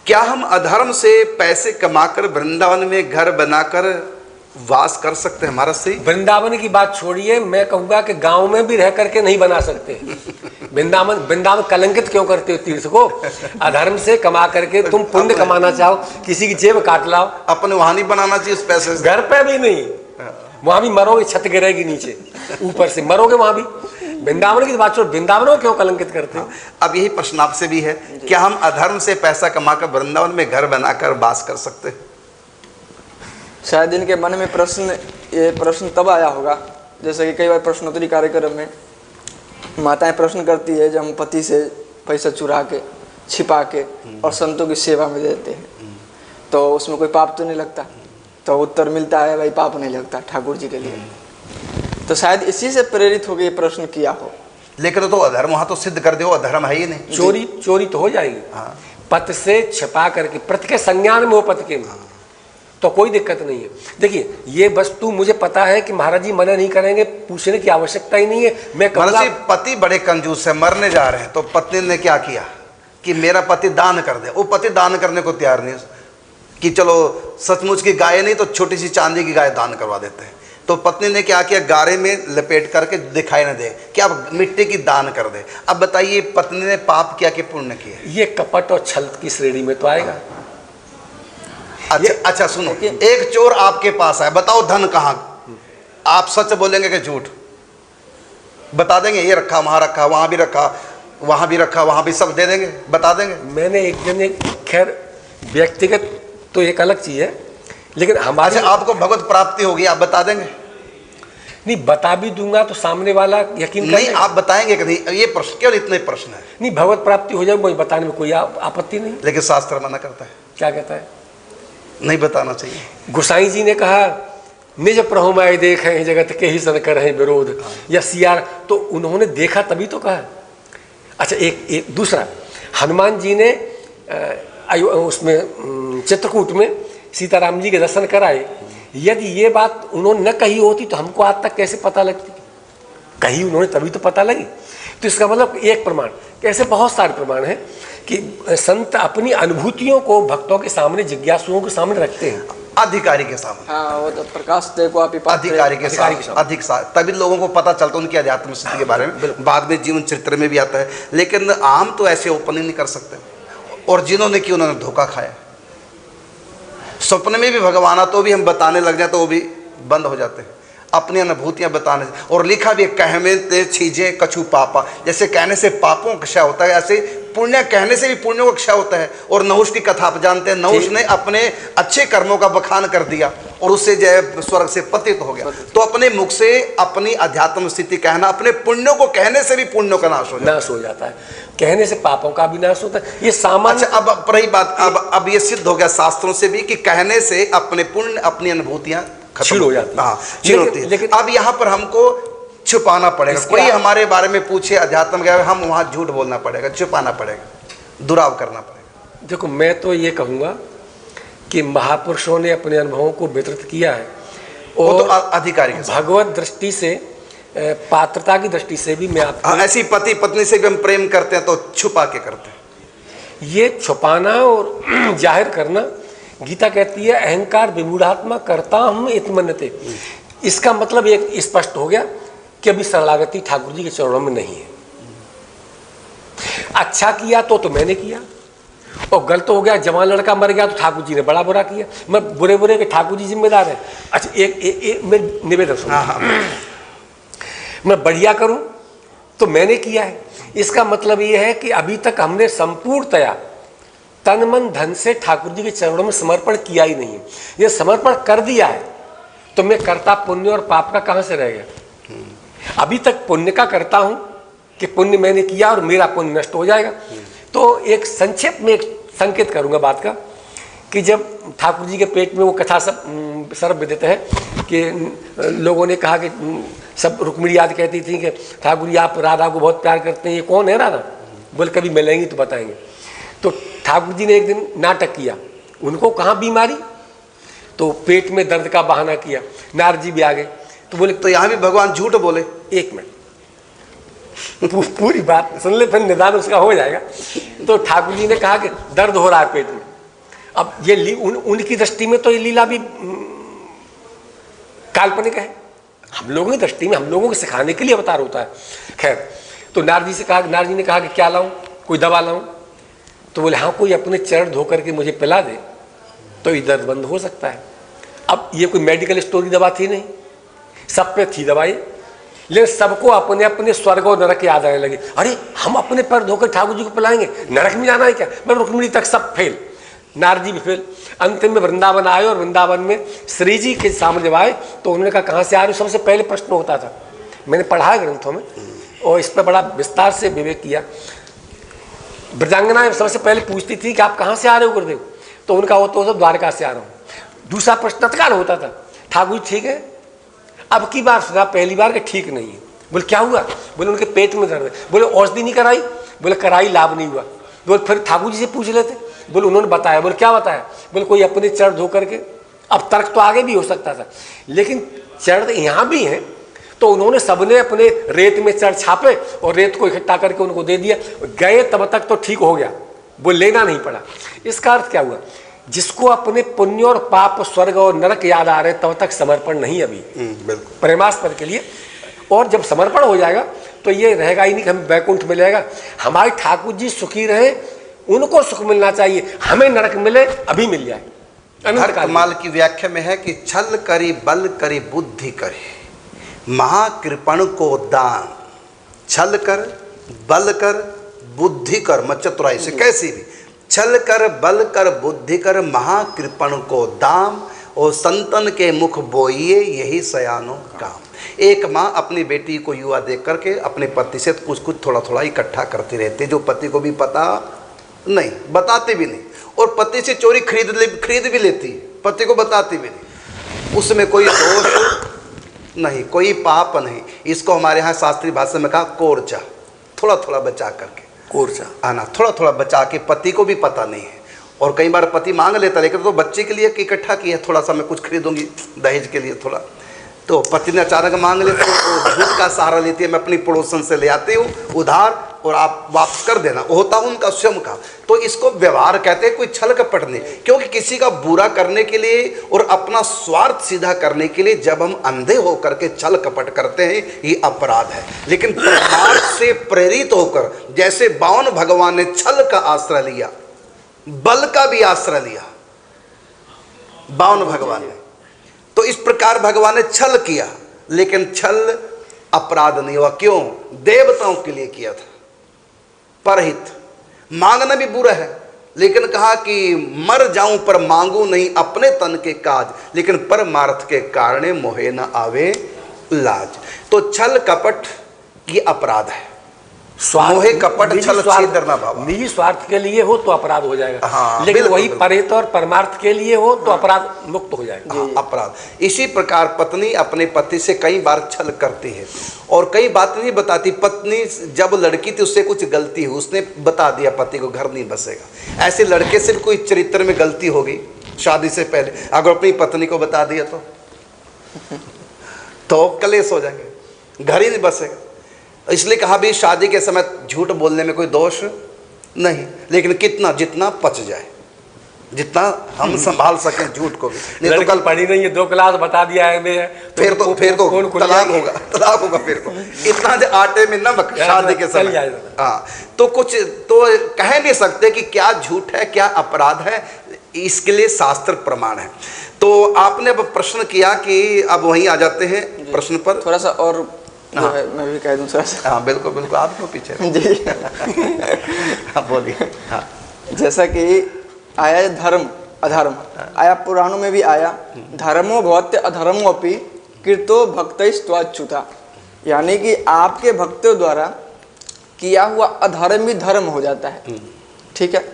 क्या हम अधर्म से पैसे कमाकर वृंदावन में घर बनाकर वास कर सकते हैं? हमारा सही। वृंदावन की बात छोड़िए, मैं कहूंगा कि गांव में भी रह करके नहीं बना सकते। वृंदावन कलंकित क्यों करते हो तीर्थ को? अधर्म से कमा करके तुम पुण्य कमाना चाहो, किसी की जेब काट लाओ, अपने वहां नहीं बनाना चाहिए उस पैसे से। घर पे भी नहीं, वहां भी मरोगे, छत गिरेगी नीचे, ऊपर से मरोगे वहां भी। वृंदावन की बात छोड़, वृंदावन को क्यों कलंकित करते हो? अब यही प्रश्न आपसे भी है, क्या हम अधर्म से पैसा कमाकर वृंदावन में घर बनाकर वास कर सकते हैं? शायद इनके मन में ये प्रश्न तब आया होगा, जैसे कि कई बार प्रश्नोत्तरी कार्यक्रम में माताएं प्रश्न करती है, जब हम पति से पैसा चुरा के, छिपा के और संतों की सेवा में देते हैं तो उसमें कोई पाप तो नहीं लगता? तो उत्तर मिलता है भाई पाप नहीं लगता ठाकुर जी के लिए। तो शायद इसी से प्रेरित होकर ये प्रश्न किया हो। लेकिन तो अधर्म वहां तो सिद्ध कर दो, अधर्म है ही नहीं। चोरी तो हो जाएगी। पत से छिपा करके, प्रत के संज्ञान में हो, पत के में तो कोई दिक्कत नहीं है। देखिए ये वस्तु मुझे पता है कि महाराज जी मना नहीं करेंगे, पूछने की आवश्यकता ही नहीं है। मैं कहूँगा पति बड़े कंजूस है, मरने जा रहे हैं, तो पत्नी ने क्या किया कि मेरा पति दान कर दे। वो पति दान करने को तैयार नहीं कि चलो सचमुच की गाय नहीं तो छोटी सी चांदी की गाय दान करवा देते हैं। तो पत्नी ने क्या किया, गारे में लपेट करके दिखाई न दे कि आप मिट्टी की दान कर दे। अब बताइए पत्नी ने पाप किया कि पुण्य किया? ये कपट और छल की श्रेणी में तो आएगा। अच्छा सुनो, एक चोर आपके पास आए, बताओ धन कहाँ? आप सच बोलेंगे कि झूठ? बता देंगे ये रखा, वहां रखा, वहां भी रखा, वहां भी रखा, वहां भी, सब दे देंगे, बता देंगे। मैंने एक दिन, खैर व्यक्तिगत तो एक अलग चीज है, लेकिन हमारे आपको भगवत प्राप्ति होगी, आप बता देंगे? नहीं, बता भी दूंगा तो सामने वाला यकीन नहीं, आप बताएंगे कि नहीं? ये प्रश्न केवल इतने प्रश्न है। नहीं, भगवत प्राप्ति हो जाए मुझे बताने में कोई आपत्ति नहीं। लेकिन शास्त्र मना करता है। क्या कहता है? नहीं बताना चाहिए। गोसाई जी ने कहा निज प्रहुमाय देखें जगत के ही सन कर विरोध, या सियार, तो उन्होंने देखा तभी तो कहा। अच्छा एक दूसरा, हनुमान जी ने उसमें चित्रकूट में सीताराम जी के दर्शन कराए। यदि ये बात उन्होंने न कही होती तो हमको आज तक कैसे पता लगती? कही उन्होंने तभी तो पता लगी। तो इसका मतलब एक प्रमाण, कैसे बहुत सारे प्रमाण हैं कि संत अपनी अनुभूतियों को भक्तों के सामने, जिज्ञासुओं के सामने रखते हैं, अधिकारी के सामने। हाँ, वो तो प्रकाश देखो आप अधिकारी के सामने तभी लोगों को पता चलता उनकी आध्यात्म स्थिति के बारे में। बाद में जीवन चरित्र में भी आता है, लेकिन आम तो ऐसे ओपन ही नहीं कर सकते। और जिन्होंने की उन्होंने धोखा खाया। सपने में भी भगवान तो भी हम बताने लग जाए तो वो भी बंद हो जाते हैं, अपनी अनुभूतियां बताने से। और लिखा भी कहते चीजें कछु पापा, जैसे कहने से पापों का क्षय होता है, ऐसे पुण्य कहने से भी पुण्यों का क्षय होता है। और नहुष की कथा आप जानते हैं, नहुष ने अपने अच्छे कर्मों का बखान कर दिया और उससे जो है स्वर्ग से पतित हो गया। तो अपने मुख से अपनी अध्यात्म स्थिति कहना, अपने पुण्यों को कहने से भी पुण्यों का नाश हो जाता है। कहने से पापों का भी नाश होता है, ये सामान्य। अच्छा, अब रही बात, अब ये सिद्ध हो गया शास्त्रों से भी कि कहने से अपने पुण्य, अपनी अनुभूतियां खत्म हो जाती है। हाँ, क्षीण होती है। लेकिन अब यहाँ पर हमको छुपाना पड़ेगा। कोई हमारे बारे में पूछे अध्यात्म के, हम वहां झूठ बोलना पड़ेगा, छुपाना पड़ेगा, दुराव करना पड़ेगा। देखो मैं तो ये कहूंगा कि महापुरुषों ने अपने अनुभवों को वितरित किया है, और तो अधिकारी भगवत दृष्टि से, पात्रता की दृष्टि से भी मैं आपको, ऐसी पति पत्नी से भी हम प्रेम करते हैं तो छुपा के करते हैं। ये छुपाना और जाहिर करना, गीता कहती है अहंकार विमूढ़ात्मा करता हम इत्मन्यते। इसका मतलब एक स्पष्ट हो गया कि अभी शरणागति ठाकुर जी के चरणों में नहीं है। अच्छा किया तो मैंने किया, और गलत हो गया, जवान लड़का मर गया तो ठाकुर जी ने बड़ा बुरा किया। मैं बुरे के ठाकुर जी जिम्मेदार है। अच्छा एक निवेदन सुनो, मैं बढ़िया करूं तो मैंने किया है। इसका मतलब यह है कि अभी तक हमने संपूर्णतया तन मन धन से ठाकुर जी के चरणों में समर्पण किया ही नहीं है। ये समर्पण कर दिया है तो मैं करता पुण्य और पाप का कहां से रह गया? अभी तक पुण्य का करता हूं कि पुण्य मैंने किया और मेरा पुण्य नष्ट हो जाएगा। तो एक संक्षेप में एक संकेत करूंगा बात का, कि जब ठाकुर जी के पेट में वो कथा सब सर्व विदित है कि लोगों ने कहा कि सब, रुक्मिणी याद कहती थी कि ठाकुर जी आप राधा को बहुत प्यार करते हैं, ये कौन है राधा? बोले कभी मिलेंगी तो बताएंगे। तो ठाकुर जी ने एक दिन नाटक किया, उनको कहाँ बीमारी, तो पेट में दर्द का बहाना किया। नारद जी भी आ गए तो बोले तो यहाँ भी भगवान झूठ बोले। एक मिनट तो, पूरी बात सुन ले, फिर निदान उसका हो जाएगा। तो ठाकुर जी ने कहा कि दर्द हो रहा है पेट में, अब ये उनकी दृष्टि में तो ये लीला भी काल्पनिक है, हम लोगों की दृष्टि में हम लोगों को सिखाने के लिए अवतार होता है। खैर, तो नारद जी ने कहा कि क्या लाऊं, कोई दवा लाऊं? तो बोले हाँ, कोई अपने चरण धो करके मुझे पिला दे तो ये दर्द बंद हो सकता है। अब ये कोई मेडिकल स्टोर की दवा थी नहीं, सब पे थी दवाई, लेकिन सबको अपने अपने स्वर्ग और नरक याद आने लगे। अरे हम अपने पैर धोकर ठाकुर जी को पिलाएंगे, नरक में जाना है क्या? मैं रुक्मिणी तक सब फेल, नारद जी भी फेल। अंतिम में वृंदावन आए और वृंदावन में श्री जी के सामने जब आए तो उन्होंने कहा कहाँ से आ रहे हो? सबसे पहले प्रश्न होता था, मैंने पढ़ा है ग्रंथों में और इस पर बड़ा विस्तार से विवेक किया। ब्रजांगना सबसे पहले पूछती थी कि आप कहाँ से आ रहे हो गुरुदेव? तो उनका होता था द्वारका से आ रहा हूँ। दूसरा प्रश्न तत्काल होता था, ठाकुर ठीक है? अब की बार सुना, पहली बार कि ठीक नहीं है। बोले क्या हुआ? बोले उनके पेट में दर्द है। बोले औषधि नहीं कराई? बोले कराई, लाभ नहीं हुआ। बोले फिर ठाकुर जी से पूछ लेते। बोले उन्होंने बताया। बोले क्या बताया? बोले कोई अपने चरण धो करके। अब तर्क तो आगे भी हो सकता था, लेकिन चरण यहाँ भी हैं, तो उन्होंने सबने अपने रेत में चढ़ छापे और रेत को इकट्ठा करके उनको दे दिया। गए तब तक तो ठीक हो गया, वो लेना नहीं पड़ा। इसका अर्थ क्या हुआ? जिसको अपने पुण्य और पाप, स्वर्ग और नरक याद आ रहे तब तक समर्पण नहीं अभी प्रेमास्पद के लिए। और जब समर्पण हो जाएगा तो ये रहेगा ही नहीं कि हम वैकुंठ मिलेगा। हमारे ठाकुर जी सुखी रहे, उनको सुख मिलना चाहिए, हमें नरक मिले अभी मिल जाए। हर कमाल की व्याख्या में है कि छल करी बल करी बुद्धि करे, महाकृपण को दान। छल कर, बल कर, बुद्धि कर, मत चतुराई से कैसी भी। छल कर, बल कर, बुद्धि कर, महाकृपण को दाम, और संतन के मुख बोइए यही सयानो काम। एक माँ अपनी बेटी को युवा देख करके अपने पति से कुछ कुछ थोड़ा थोड़ा इकट्ठा करती रहती है, जो पति को भी पता नहीं, बताते भी नहीं, और पति से चोरी खरीद भी लेती है, पति को बताती भी नहीं। उसमें कोई दोष नहीं, कोई पाप नहीं। इसको हमारे यहाँ शास्त्रीय भाषा में कहा कोर्चा, थोड़ा थोड़ा बचा करके, कोर्चा आना, थोड़ा थोड़ा बचा के, पति को भी पता नहीं है। और कई बार पति मांग लेता, लेकिन तो बच्चे के लिए इकट्ठा किया, थोड़ा सा मैं कुछ खरीदूंगी दहेज के लिए थोड़ा, तो पति ने अचानक मांग लेते तो झूठ का सहारा लेती है, मैं अपनी पड़ोसन से ले आती हूँ उधार और आप वापस कर देना, होता उनका स्वयं का। तो इसको व्यवहार कहते हैं, कोई छल कपट नहीं। क्योंकि किसी का बुरा करने के लिए और अपना स्वार्थ सीधा करने के लिए जब हम अंधे होकर के छल कपट करते हैं, ये अपराध है। लेकिन परमार्थ से प्रेरित होकर, जैसे बावन भगवान ने छल का आश्रय लिया, बल का भी आश्रय लिया बावन भगवान ने, तो इस प्रकार भगवान ने छल किया, लेकिन छल अपराध नहीं हुआ। क्यों? देवताओं के लिए किया था, परहित। मांगना भी बुरा है, लेकिन कहा कि मर जाऊं पर मांगू नहीं अपने तन के काज, लेकिन परमार्थ के कारणे मोहे न आवे लाज। तो छल कपट ये अपराध है। मोहे कपट छल छेदना भावा। निजी स्वार्थ के लिए हो तो अपराध हो जाएगा, हाँ, लेकिन बिल्कुल, वही बिल्कुल। परहित और परमार्थ के लिए हो तो अपराध मुक्त हो जाएगा। हाँ, अपराध। इसी प्रकार पत्नी अपने पति से कई बार छल करती है और कई बात नहीं बताती। पत्नी जब लड़की थी उससे कुछ गलती हुई, उसने बता दिया पति को घर नहीं बसेगा। ऐसे लड़के से भी कोई चरित्र में गलती होगी शादी से पहले, अगर अपनी पत्नी को बता दिया तो कलेश हो जाएंगे, घर ही नहीं बसेगा। इसलिए कहा भी शादी के समय झूठ बोलने में कोई दोष नहीं, लेकिन कितना, जितना पच जाए, जितना हम संभाल सकें झूठ को भी। नहीं तो कल पढ़ी नहीं है, 2 क्लास बता दिया है मैं, फिर तो तलाक होगा फिर तो। इतना जो आटे में नमक शादी के समय। हाँ, तो कुछ तो कह नहीं सकते कि क्या झूठ है क्या अपराध है, इसके लिए शास्त्र प्रमाण है। तो आपने अब प्रश्न किया कि अब वहीं आ जाते हैं प्रश्न पर। थोड़ा सा और जो है मैं भी कह दूं थोड़ा सा। हाँ बिल्कुल बिल्कुल, आप क्यों पीछे जी हाँ बोलिए। हाँ, जैसा कि आया धर्म अधर्म, आया पुराणों में भी आया, धर्मो भवत्य अधर्मो अपि कृतो भक्तैस्त्वाच्युता, यानी कि आपके भक्तों द्वारा किया हुआ अधर्म भी धर्म हो जाता है। ठीक है,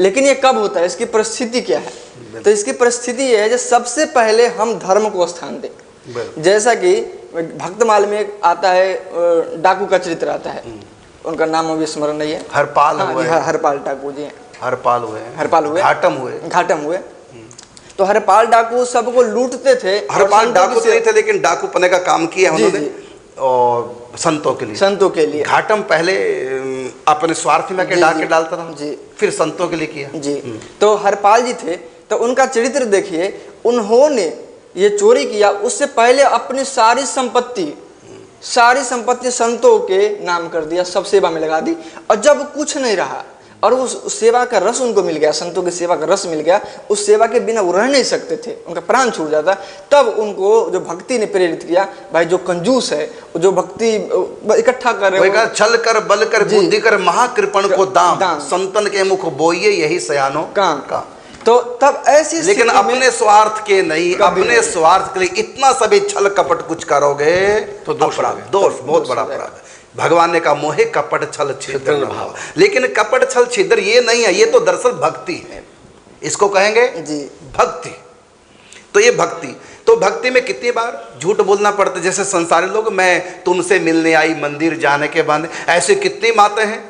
लेकिन ये कब होता है, इसकी परिस्थिति क्या है? तो इसकी परिस्थिति ये है, जो सबसे पहले हम धर्म को स्थान दें। जैसा कि भक्तमाल में एक आता है, डाकू का चरित्र आता है, उनका नाम अभी स्मरण नहीं है। हरपाल हुए, हरपाल डाकू जी हैं। हरपाल हुए, घाटम हुए। तो हरपाल डाकू सबको लूटते थे। हरपाल डाकू नहीं थे, लेकिन डाकू पने का काम किया उन्होंने और संतों के लिए। घाटम पहले अपने स्वार्थ में के जी, डाके जी। डालता रहा, जी। फिर संतों के लिए किया। जी। तो हरपाल जी थे, तो उनका चरित्र देखिए, उन्होंने ये चोरी किया, उससे पहले अपनी सारी संपत्ति संतों के नाम कर दिया, सब सेवा में लगा दी। और जब कुछ नहीं रहा और उस सेवा का रस उनको मिल गया, संतों की सेवा का रस मिल गया, उस सेवा के बिना वो रह नहीं सकते थे, उनका प्राण छूट जाता। तब उनको जो भक्ति ने प्रेरित किया, भाई जो कंजूस है, जो भक्ति इकट्ठा कर रहे हो, छल कर बल कर बुद्धि कर महाकृपण को दाम, संतन के मुख बोइए यही सयानो काम। तो तब ऐसी, लेकिन अपने स्वार्थ के नहीं, अपने स्वार्थ के लिए इतना सभी छल कपट कुछ करोगे तो दोष, बहुत बड़ा अपराध है। भगवान ने कहा मोहे कपट छल छिद्र न भाव, लेकिन कपट छल छिद्र ये नहीं है, ये तो दरअसल भक्ति है, इसको कहेंगे जी भक्ति। तो ये भक्ति, तो भक्ति में कितनी बार झूठ बोलना पड़ता है। जैसे संसारी लोग, मैं तुमसे मिलने आई मंदिर जाने के बाद, ऐसे कितनी मातें हैं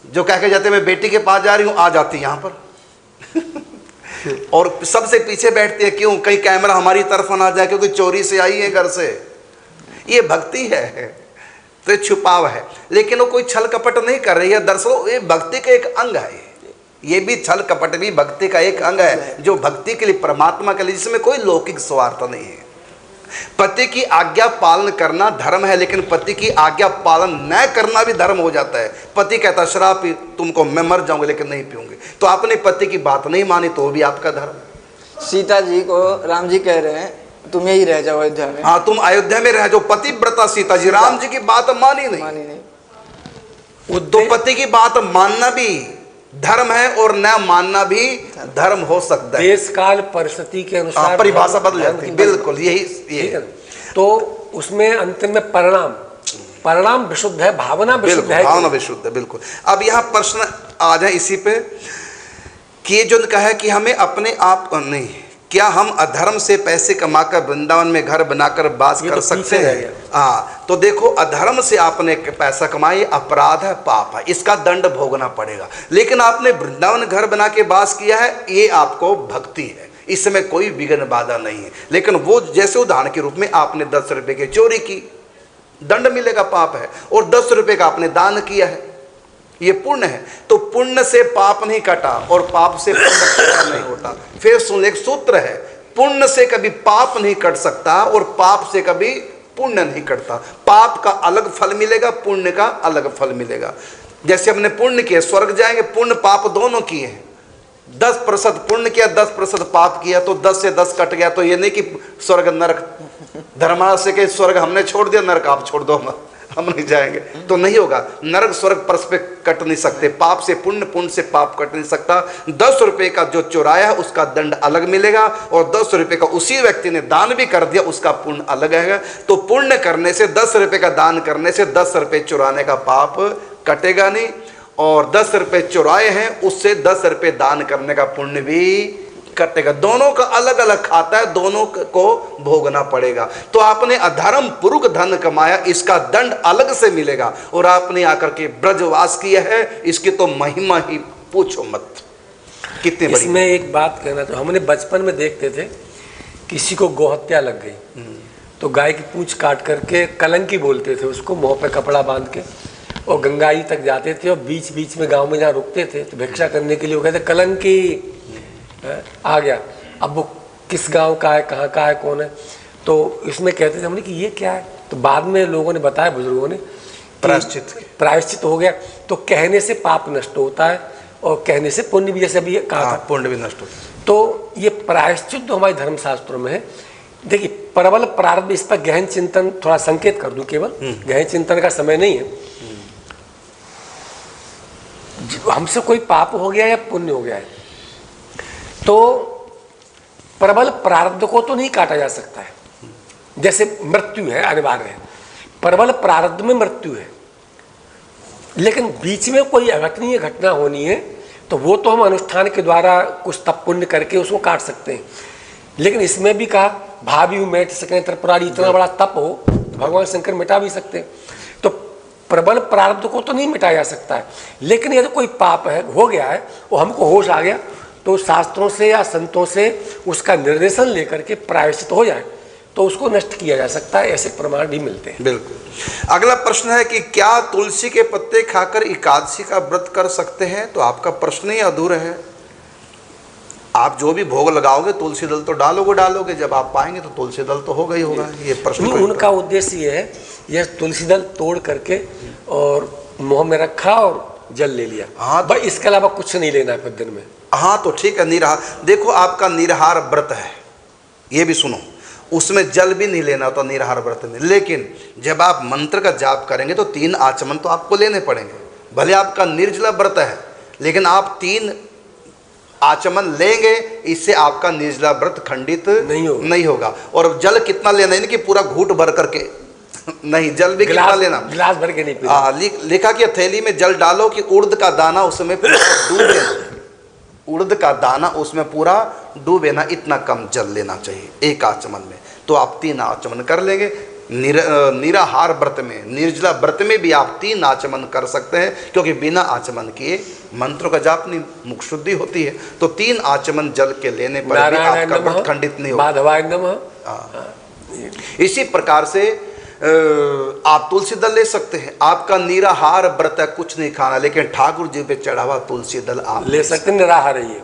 जो कह के जाते मैं बेटी के पास जा रही हूं, आ जाती यहां पर और सबसे पीछे बैठती है, क्यों, कहीं कैमरा हमारी तरफ ना जाए, क्योंकि चोरी से आई है घर से। ये भक्ति है, तो छुपाव है, लेकिन वो कोई छल कपट नहीं कर रही है। दरअसल ये भक्ति का एक अंग है, ये भी छल कपट भी भक्ति का एक अंग है, जो भक्ति के लिए, परमात्मा के लिए, जिसमें कोई लौकिक स्वार्थ नहीं है। पति की आज्ञा पालन करना धर्म है, लेकिन पति की आज्ञा पालन न करना भी धर्म हो जाता है। पति कहता शराब पी तुमको, मैं मर जाऊंगा लेकिन नहीं पीऊंगी, तो आपने पति की बात नहीं मानी, तो भी आपका धर्म। सीता जी को राम जी कह रहे हैं तुम यही रह जाओ अयोध्या में, हाँ तुम अयोध्या में रह जाओ, पतिव्रता सीता जी, राम जी की बात मानी नहीं। तो पति की बात मानना भी धर्म है और न मानना भी धर्म हो सकता है। देश काल परिस्थिति के अनुसार परिभाषा बदल जाती है, बिल्कुल यही। तो उसमें अंतिम में परिणाम विशुद्ध है, भावना विशुद्ध है, भावना विशुद्ध है, बिल्कुल। अब यहाँ प्रश्न आ जाए इसी पे कि ये जो कहा कि हमें अपने आप नहीं, क्या हम अधर्म से पैसे कमाकर वृंदावन में घर बनाकर बास कर सकते हैं? हाँ, तो देखो, अधर्म से आपने पैसा कमाया, अपराध है, पाप है, इसका दंड भोगना पड़ेगा। लेकिन आपने वृंदावन घर बना के बास किया है, ये आपको भक्ति है, इसमें कोई विघ्न बाधा नहीं है। लेकिन वो जैसे उदाहरण के रूप में आपने 10 रुपए की चोरी की, दंड मिलेगा, पाप है, और 10 रुपए का आपने दान किया है, ये पुण्य है। तो पुण्य से पाप नहीं कटा और पाप से पुण्य नहीं होता। फिर सुन, एक सूत्र है, पुण्य से कभी पाप नहीं कट सकता और पाप से कभी पुण्य नहीं कटता। पाप का अलग फल मिलेगा, पुण्य का अलग फल मिलेगा। जैसे हमने पुण्य किया, स्वर्ग जाएंगे, पुण्य पाप दोनों किए हैं। 10% पुण्य किया, 10% पाप किया, तो 10 से 10 कट गया। तो ये नहीं कि स्वर्ग नरक, धर्मार्थ से के स्वर्ग हमने छोड़ दिया, नरक आप छोड़ दो, हम नहीं जाएंगे, तो नहीं होगा। नरक स्वर्ग परस्पर कट नहीं सकते, पाप से पुण्य, पुण्य से पाप कट नहीं सकता। 10 रुपए का जो चुराया उसका दंड अलग मिलेगा, और 10 रुपए का उसी व्यक्ति ने दान भी कर दिया, उसका पुण्य अलग है। तो पुण्य करने से, 10 रुपए का दान करने से 10 रुपए चुराने का पाप कटेगा नहीं, और 10 रुपए चुराए हैं उससे 10 रुपए दान करने का पुण्य भी कटेगा। दोनों का अलग अलग खाता है, दोनों को भोगना पड़ेगा। तो आपने अधर्म पूर्वक धन कमाया, इसका दंड अलग से मिलेगा। और आपने आकर के ब्रजवास किया है, इसकी तो महिमा ही पूछो मत, कितनी बड़ी। इसमें एक बात कहना, तो हमने बचपन में देखते थे, किसी को गोहत्या लग गई तो गाय की पूंछ काट करके कलंकी बोलते थे उसको, मुंह पे कपड़ा बांध के, और गंगाई तक जाते थे, और बीच बीच में गांव में जहाँ रुकते थे तो भिक्षा करने के लिए वो कहते कलंकी आ गया। अब वो किस गांव का है, कहाँ का है, कौन है, तो इसमें कहते थे हमने कि ये क्या है। तो बाद में लोगों ने बताया, बुजुर्गों ने, प्रायश्चित हो गया। तो कहने से पाप नष्ट होता है और कहने से पुण्य भी, जैसे अभी कहा था, पुण्य भी नष्ट होता है। तो ये प्रायश्चित तो हमारे धर्मशास्त्रों में है। देखिए, प्रबल प्रारब्ध, इस पर गहन चिंतन, थोड़ा संकेत कर दूं, केवल गहन चिंतन का समय नहीं है। हमसे कोई पाप हो गया या पुण्य हो गया है, तो प्रबल प्रारब्ध को तो नहीं काटा जा सकता है। जैसे मृत्यु है, अनिवार्य है, प्रबल प्रारब्ध में मृत्यु है, लेकिन बीच में कोई अघटनीय घटना होनी है तो वो तो हम अनुष्ठान के द्वारा कुछ तप पुण्य करके उसको काट सकते हैं। लेकिन इसमें भी कहा भावी मेट सकें त्रिपुरारी, इतना बड़ा तप हो तो भगवान शंकर मिटा भी सकते हैं। तो प्रबल प्रारब्ध को तो नहीं मिटाया जा सकता है, लेकिन यदि कोई पाप है, हो गया है, वो हमको होश आ गया, तो शास्त्रों से या संतों से उसका निर्देशन लेकर के प्रायश्चित हो जाए तो उसको नष्ट किया जा सकता है, ऐसे प्रमाण भी मिलते हैं। बिल्कुल। अगला प्रश्न है कि क्या तुलसी के पत्ते खाकर एकादशी का व्रत कर सकते हैं? तो आपका प्रश्न ही अधूरा है। आप जो भी भोग लगाओगे तुलसी दल तो डालोगे, जब आप पाएंगे तो तुलसी दल तो होगा ही होगा। ये प्रश्न नहीं, उनका उद्देश्य ये है, यह तुलसी दल तोड़ करके और मुंह में रखा और जल ले लिया। हाँ, भाई इसके अलावा कुछ नहीं लेना है फिर दिन में। हाँ तो ठीक है, निराहार। देखो आपका निराहार व्रत है, ये भी सुनो, उसमें जल भी नहीं लेना तो निराहार व्रत में। लेकिन जब आप मंत्र का जाप करेंगे तो 3 आचमन तो आपको लेने पड़ेंगे। भले आपका निर्जला व्रत है लेकिन आप 3 आचमन लेंगे, इससे आपका निर्जला व्रत खंडित नहीं होगा। और जल कितना लेना है कि पूरा घूंट भर करके नहीं, जल भी कितना लेना, गिलास भर के नहीं पीना। लिखा कि थैली में जल डालो कि उड़द का दाना उसमें पूरा डूब लेना, उड़द का दाना उसमें पूरा डूबे ना, इतना कम जल लेना चाहिए एक आचमन में। तो आप 3 आचमन कर लेंगे। निराहार व्रत में, निर्जला व्रत में भी आप 3 आचमन कर सकते हैं, क्योंकि बिना आचमन किए मंत्रों का जाप नहीं, मुख शुद्धि होती है। तो 3 आचमन जल के लेने पर भी आपका व्रत खंडित नहीं होगा। माधवाय नमः। इसी प्रकार से आप तुलसी दल ले सकते हैं। आपका निराहार व्रत है, कुछ नहीं खाना, लेकिन ठाकुर जी पे चढ़ावा तुलसी दल आप ले सकते, निराहार है ये।